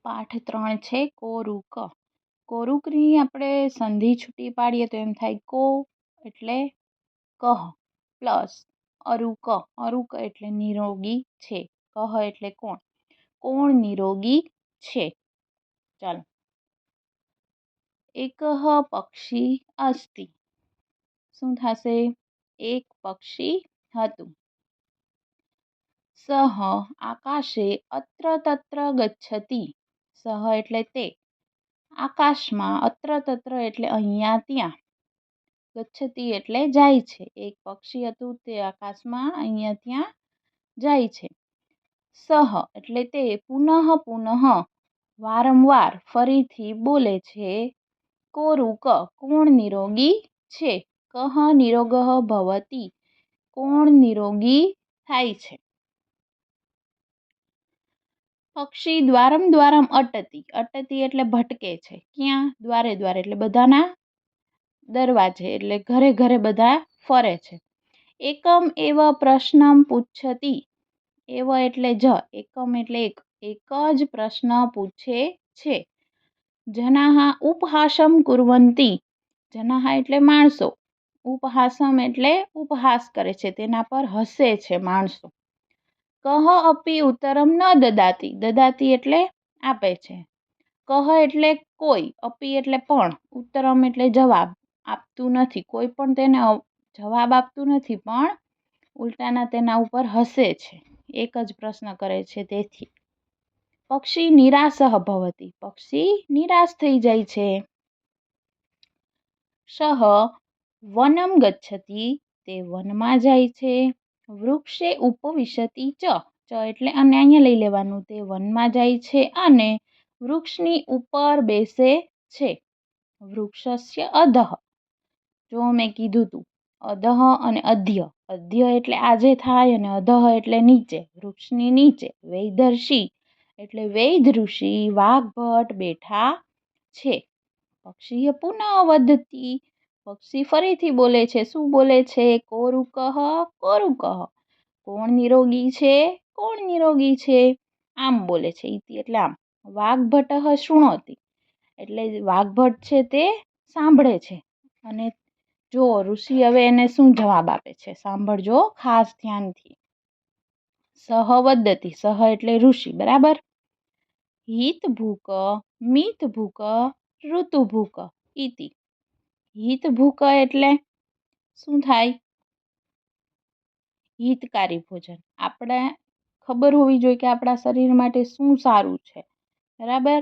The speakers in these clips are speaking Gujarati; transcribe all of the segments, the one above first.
પાઠ 3 છે કોરું ક. કોરુકની આપણે સંધિ છૂટી પાડીએ તો એમ થાય કો એટલે કહ પ્લસ અરુક એટલે નિરોગી છે, કહ એટલે કોણ, કોણ નિરોગી છે. ચાલો. એકહ પક્ષી અસ્તિ. શું થશે? એક પક્ષી હતું. સહ આકાશે અત્ર તત્ર ગચ્છતિ. સહ એટલે તે, આકાશમાં અત્ર તત્ર એટલે અહીંયા ત્યાં, ગચ્છતિ એટલે જાય છે. એક પક્ષી હતું તે આકાશમાં અહીંયા ત્યાં જાય છે. સહ એટલે તે પુનઃ વારંવાર ફરીથી બોલે છે. કોરુક કોણ નિરોગી છે. કહ નિરોગઃ ભવતિ કોણ નિરોગી થાય છે. પક્ષી દ્વારમ અટતી. અટતી એટલે ભટકે છે. ક્યાં? દ્વારે એટલે બધાના દરવાજે એટલે ઘરે ઘરે બધા ફરે છે. એકમ એવ પ્રશ્નમ પુચ્છતી. એવ એટલે જ, એકમ એટલે એક જ પ્રશ્ન પૂછે છે. જનાહ ઉપહાસમ કુર્વન્તિ. જનાહ એટલે માણસો, ઉપહાસમ એટલે ઉપહાસ કરે છે, તેના પર હસે છે માણસો. કહ અપી ઉત્તરમ ન દદાતી. દદાતી એટલે આપે છે. કહ એટલે કોઈ, અપી એટલે પણ, ઉત્તરમ એટલે જવાબ આપતું નથી. કોઈ પણ તેને જવાબ આપતું નથી, પણ ઉલટાના તેના ઉપર હસે છે. એક જ પ્રશ્ન કરે છે તેથી. પક્ષી નિરાશઃ ભવતિ. પક્ષી નિરાશ થઈ જાય છે. સહ વનમ ગચ્છતિ. તે વનમાં જાય છે. વૃક્ષે ઉપવિશતિ ચ. એટલે અને અહીંયા લઈ લેવાનું. તે વનમાં જાય છે અને વૃક્ષની ઉપર બેસે છે. વૃક્ષસ્ય અધઃ. જો મેં કીધું તું અધઃ અને અધ્ય. અધ્ય એટલે આજે થાય અને અધઃ એટલે નીચે. વૃક્ષની નીચે વૈદર્ષી એટલે વૈદ ઋષિ વાઘભટ બેઠા છે. પક્ષી પુનઃ વદતી. પક્ષી ફરીથી બોલે છે. શું બોલે છે? કોરુકઃ કોરુકઃ. કોણ નિરોગી છે? કોણ નિરોગી છે? આમ બોલે છે. ઇતિ એટલે આમ. વાઘભટઃ શૃણોતિ. એટલે વાઘભટ છે તે સાંભળે છે. અને જો ઋષિ હવે એને શું જવાબ આપે છે સાંભળજો ખાસ ધ્યાનથી. સહ વદતી. સહ એટલે ઋષિ, બરાબર. હિત ભૂક મિત ભૂક ઋતુ ભૂક ઇતિ. હિત ભૂક એટલે શું થાય? હિતકારી ભોજન. આપણે ખબર હોવી જોઈએ કે આપણા શરીર માટે શું સારું છે, બરાબર.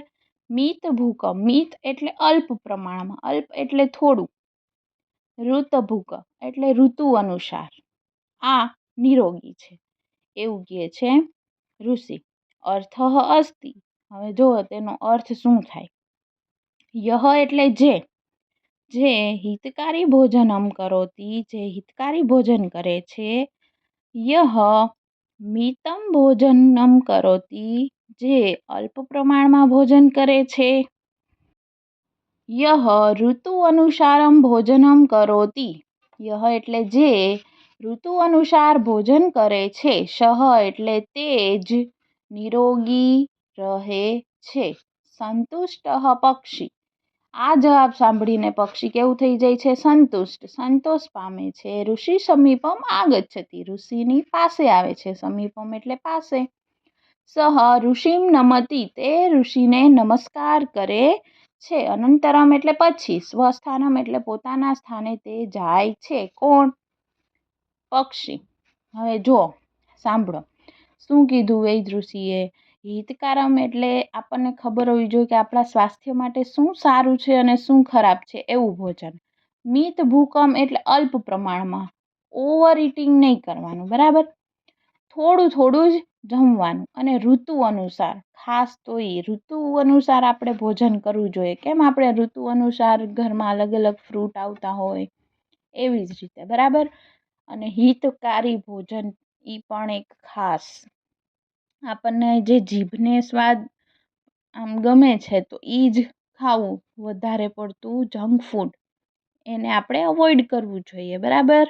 મિત ભૂક. મિત એટલે અલ્પ પ્રમાણમાં, અલ્પ એટલે થોડું. ઋત ભૂક એટલે ઋતુ અનુસાર. આ નિરોગી છે એવું કહે છે ઋષિ. અર્થ અસ્તિ. હવે જો તેનો અર્થ શું થાય. યહ એટલે જે, જે હિતકારી ભોજનમ કરોતી. જે હિતકારી ભોજન કરે છે. યહ મિતમ ભોજનમ કરોતી. જે અલ્પ પ્રમાણમાં ભોજન કરે છે. યહ ઋતુ અનુસારમ ભોજનમ કરોતી. યહ એટલે જે ઋતુ અનુસાર ભોજન કરે છે. સહ એટલે તે જ નિરોગી રહે છે. સંતુષ્ટ પક્ષી. આ જવાબ સાંભળીને પક્ષી કેવું થઈ જાય છે? સંતુષ્ટ, સંતોષ પામે છે. ઋષિ સમીપમ આગચ્છતિ. ઋષિની પાસે આવે છે. સમીપમ એટલે પાસે. સહ ઋષિમ નમતી. તે ઋષિને નમસ્કાર કરે છે. અનંતરમ એટલે પછી. સ્વસ્થાનમ એટલે પોતાના સ્થાને તે જાય છે. કોણ? પક્ષી. હવે જો સાંભળો શું કીધું વૈદ ઋષિએ. હિતકારમ એટલે આપણને ખબર હોવી જોઈએ કે આપણા સ્વાસ્થ્ય માટે શું સારું છે અને શું ખરાબ છે એવું ભોજન. મિત ભૂકમ એટલે અલ્પ પ્રમાણમાં, ઓવર ઇટિંગ નહીં કરવાનું, બરાબર. થોડું થોડું જ જમવાનું. અને ઋતુ અનુસાર, ખાસ તો એ ઋતુ અનુસાર આપણે ભોજન કરવું જોઈએ. કેમ આપણે ઋતુ અનુસાર ઘરમાં અલગ અલગ ફ્રૂટ આવતા હોય એવી જ રીતે, બરાબર. અને હિતકારી ભોજન એ પણ એક ખાસ. આપણને જે જીભને સ્વાદ આમ ગમે છે તો એ જ ખાવું. વધારે પડતું જંક ફૂડ એને આપણે અવોઇડ કરવું જોઈએ, બરાબર.